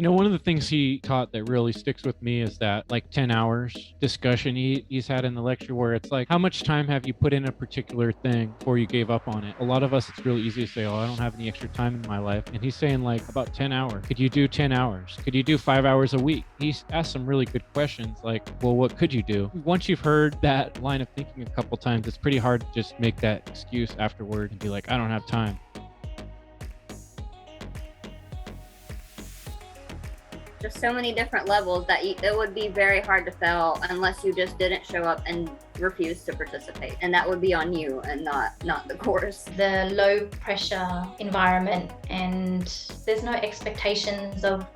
One of the things he taught that really sticks with me is that like 10 hours discussion he's had in the lecture where it's like, how much time have you put in a particular thing before you gave up on it? A lot of us, it's really easy to say, oh, I don't have any extra time in my life. And he's saying like about 10 hours. Could you do 10 hours? Could you do 5 hours a week? He's asked some really good questions like, well, what could you do? Once you've heard that line of thinking a couple times, it's pretty hard to just make that excuse afterward and be like, I don't have time. Just so many different levels that it would be very hard to fail unless you just didn't show up and refused to participate, and that would be on you and not the course. The low pressure environment, and there's no expectations of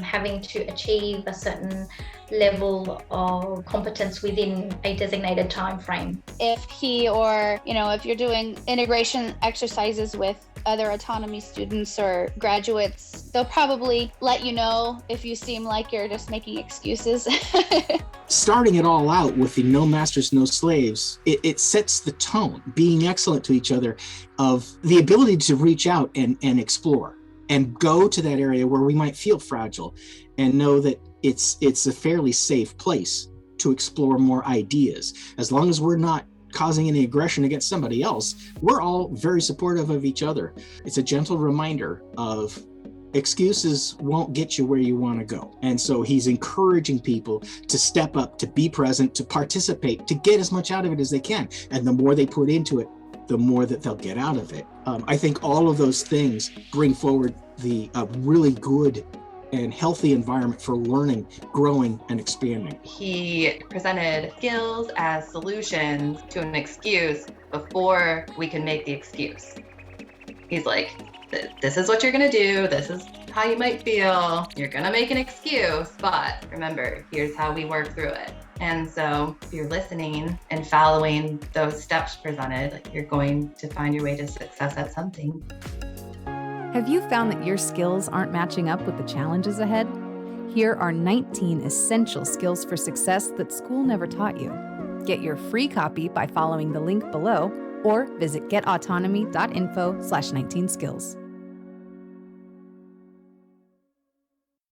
having to achieve a certain level of competence within a designated time frame. If he or if you're doing integration exercises with other autonomy students or graduates, they'll probably let you know if you seem like you're just making excuses. Starting it all out with the no masters, no slaves, it sets the tone, being excellent to each other, of the ability to reach out and explore and go to that area where we might feel fragile and know that it's a fairly safe place to explore more ideas. As long as we're not causing any aggression against somebody else, we're all very supportive of each other. It's a gentle reminder of excuses won't get you where you want to go. And so he's encouraging people to step up, to be present, to participate, to get as much out of it as they can. And the more they put into it, the more that they'll get out of it. I think all of those things bring forward the really good and healthy environment for learning, growing, and expanding. He presented skills as solutions to an excuse before we can make the excuse. He's like, this is what you're gonna do, this is how you might feel, you're gonna make an excuse, but remember, here's how we work through it. And so if you're listening and following those steps presented, like, you're going to find your way to success at something. Have you found that your skills aren't matching up with the challenges ahead? Here are 19 essential skills for success that school never taught you. Get your free copy by following the link below or visit getautonomy.info/19skills.